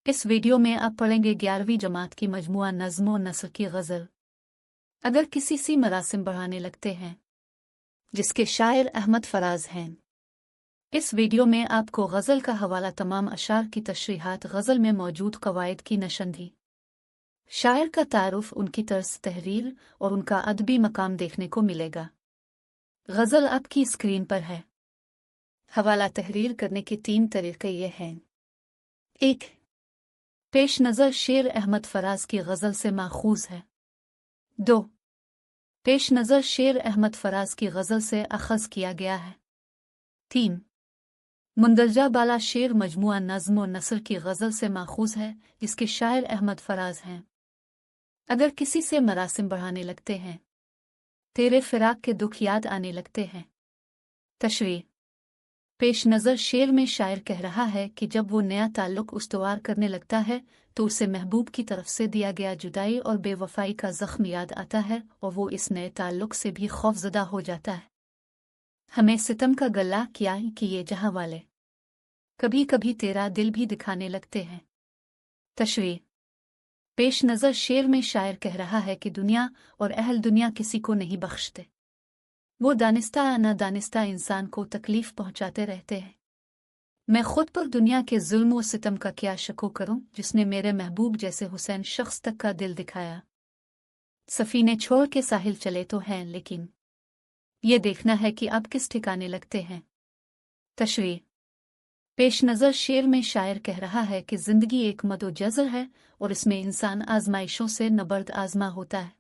इस वीडियो में आप पढ़ेंगे 11वीं जमात की मजमुआ नज़्म व नस्र की गज़ल। अगर किसी सी मरासिम बढ़ाने लगते हैं, जिसके शायर अहमद फराज हैं। इस वीडियो में आपको गज़ल का हवाला, तमाम अशार की तशरीहात, गज़ल में मौजूद कवायद की नशंदी, शायर का तारुफ, उनकी तर्ज तहरीर और उनका अदबी मकाम देखने को मिलेगा। गज़ल आपकी स्क्रीन पर है। हवाला तहरीर करने के 3 तरीके ये हैं। 1. पेश नज़र शेर अहमद फराज की गज़ल से माखूज है। 2. पेश नज़र शेर अहमद फराज की गज़ल से अखज़ किया गया है। 3. मुंदरजा बाला शेर मजमुआ नज़्म व नस्र की गज़ल से माखूज है, जिसके शायर अहमद फराज हैं। अगर किसी से मरासिम बढ़ाने लगते हैं, तेरे फिराक के दुख याद आने लगते हैं। तशरीह। पेश नज़र शेर में शायर कह रहा है कि जब वो नया ताल्लुक़ उस्तवार करने लगता है तो उसे महबूब की तरफ से दिया गया जुदाई और बेवफाई का ज़ख्म याद आता है और वो इस नए ताल्लुक़ से भी खौफज़दा हो जाता है। हमें सितम का गला किया कि ये जहां वाले कभी कभी तेरा दिल भी दिखाने लगते हैं। तशरीह। पेश नज़र शेर में शायर कह रहा है कि दुनिया और अहल दुनिया किसी को नहीं बख्शते। वो दानिस्ता न दानिस्ता इंसान को तकलीफ़ पहुंचाते रहते हैं। मैं खुद पर दुनिया के जुल्म व सितम का क्या शको करूं, जिसने मेरे महबूब जैसे हुसैन शख्स तक का दिल दिखाया। सफ़ीने छोड़ के साहिल चले तो हैं, लेकिन ये देखना है कि अब किस ठिकाने लगते हैं। तशरीह। पेश नज़र शेर में शायर कह रहा है कि ज़िंदगी एक मदो जज़र है और इसमें इंसान आजमाइशों से नबर्द आजमा होता है।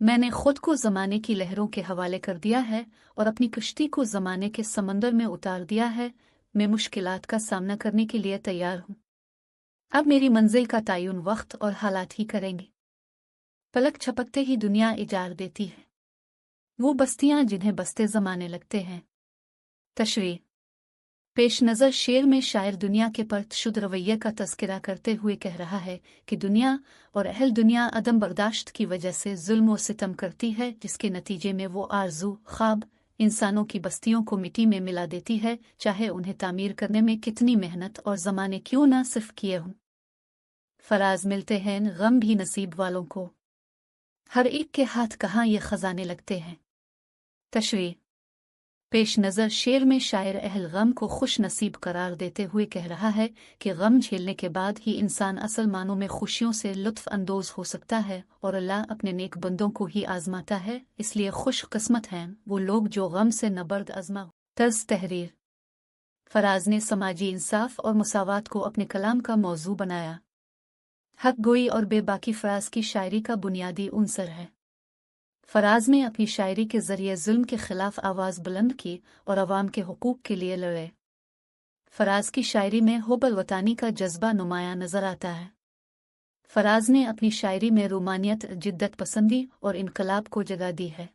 मैंने खुद को ज़माने की लहरों के हवाले कर दिया है और अपनी कश्ती को ज़माने के समंदर में उतार दिया है। मैं मुश्किलात का सामना करने के लिए तैयार हूँ। अब मेरी मंजिल का तयन वक्त और हालात ही करेंगे। पलक झपकते ही दुनिया इजार देती है, वो बस्तियां जिन्हें बसते ज़माने लगते हैं। तशरीह। पेश नज़र शेर में शायर दुनिया के परतशुद रवैये का तज़किरा करते हुए कह रहा है कि दुनिया और अहल दुनिया अदम बर्दाश्त की वजह से जुल्म व सितम करती है, जिसके नतीजे में वो आरज़ू ख्वाब इंसानों की बस्तियों को मिट्टी में मिला देती है, चाहे उन्हें तामीर करने में कितनी मेहनत और ज़माने क्यों ना सिर्फ किए हों। फराज मिलते हैं गम भी नसीब वालों को, हर एक के हाथ कहाँ ये खजाने लगते हैं। तशरीह। पेश नज़र शेर में शायर अहल गम को खुश नसीब करार देते हुए कह रहा है कि गम झेलने के बाद ही इंसान असल मानों में खुशियों से लुत्फ़ अंदोज़ हो सकता है और अल्लाह अपने नेक बंदों को ही आजमाता है, इसलिए खुश किस्मत हैं वो लोग जो गम से नबर्द आजमा। तर्ज तहरीर। फराज ने समाजी इंसाफ और मुसावात को अपने कलाम का मौजू बनाया। हक गोई और बेबाकी फराज की शायरी का बुनियादी उनसर है। फराज ने अपनी शायरी के ज़रिए जुल्म के ख़िलाफ़ आवाज़ बुलंद की और अवाम के हुकूक के लिए लड़े। फराज की शायरी में हुब्बुल वतानी का जज्बा नुमायां नज़र आता है। फराज ने अपनी शायरी में रूमानियत, जिद्दत पसंदी और इनकलाब को जगह दी है।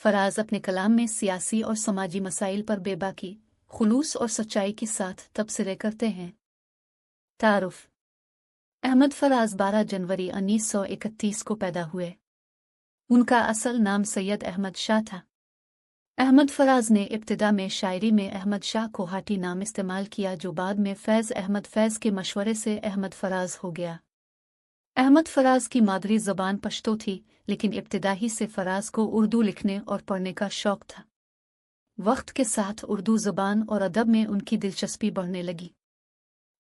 फराज अपने कलाम में सियासी और समाजी मसाइल पर बेबाकी, खुलूस और सच्चाई के साथ तबसरे करते हैं। तारुफ। अहमद फराज 12 जनवरी 1931 को पैदा हुए। उनका असल नाम सैयद अहमद शाह था। अहमद फराज ने इब्तिदा में शायरी में अहमद शाह कोहाटी नाम इस्तेमाल किया, जो बाद में फैज़ अहमद फैज़ के मशवरे से अहमद फराज हो गया। अहमद फराज की मादरी ज़बान पश्तो थी, लेकिन इब्तिदा ही से फराज को उर्दू लिखने और पढ़ने का शौक़ था। वक्त के साथ उर्दू ज़बान और अदब में उनकी दिलचस्पी बढ़ने लगी,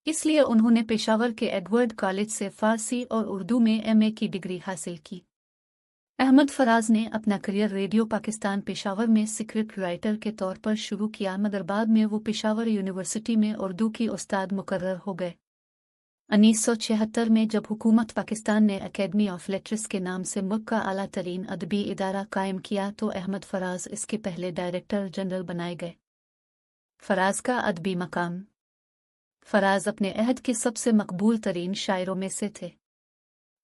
इसलिए उन्होंने पेशावर के एडवर्ड कॉलेज से फ़ारसी और उर्दू में MA की डिग्री हासिल की। अहमद फराज ने अपना करियर रेडियो पाकिस्तान पेशावर में स्क्रिप्ट राइटर के तौर पर शुरू किया, मगर बाद में वो पेशावर यूनिवर्सिटी में उर्दू की उस्ताद मुकर्रर हो गए। 1976 में जब हुकूमत पाकिस्तान ने एकेडमी ऑफ लेटर्स के नाम से मुल्क का आला तरीन अदबी इदारा कायम किया तो अहमद फराज इसके पहले डायरेक्टर जनरल बनाए गए। फराज का अदबी मकाम। फराज अपने अहद के सबसे मकबूल तरीन शायरों में से थे।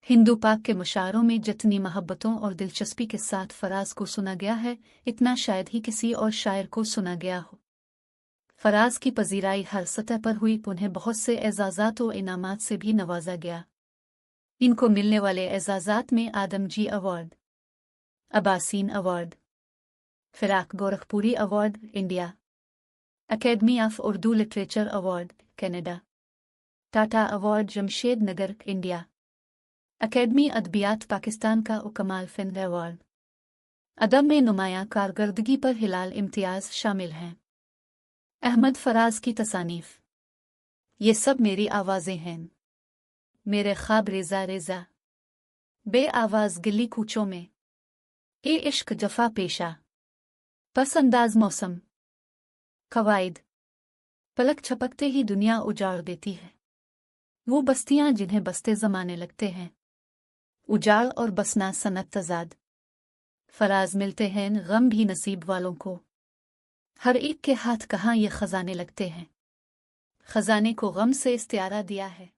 हिंदू पाक के मुशायरों में जितनी मोहब्बतों और दिलचस्पी के साथ फराज को सुना गया है, इतना शायद ही किसी और शायर को सुना गया हो। फराज की पजीराई हर सतह पर हुई, उन्हें बहुत से एजाज़ात व इनामात से भी नवाजा गया। इनको मिलने वाले एजाज़ात में आदमजी award, Abaseen award, Firaq Gorakhpuri award India, academy of Urdu literature award Canada, Tata award Jamshed Nagar India. Academy अदबियात पाकिस्तान का उकमाल फिल्म अवार्ड। अदब में नुमायां कारकर्दगी पर हिलाल इम्तियाज शामिल हैं। अहमद फराज की तसानीफ। ये सब मेरी आवाज़ें हैं, मेरे ख्वाब रेजा रेजा, बे आवाज़ गिली कूचों में, ए इश्क जफा पेशा, पसंदाज मौसम, कवायद। पलक छपकते ही दुनिया उजाड़ देती है, वो बस्तियां जिन्हें बसते ज़माने लगते हैं। उजाड़ और बसना सनत तजाद। फराज मिलते हैं गम भी नसीब वालों को, हर एक के हाथ कहाँ ये खजाने लगते हैं। खजाने को गम से इस्तियारा दिया है।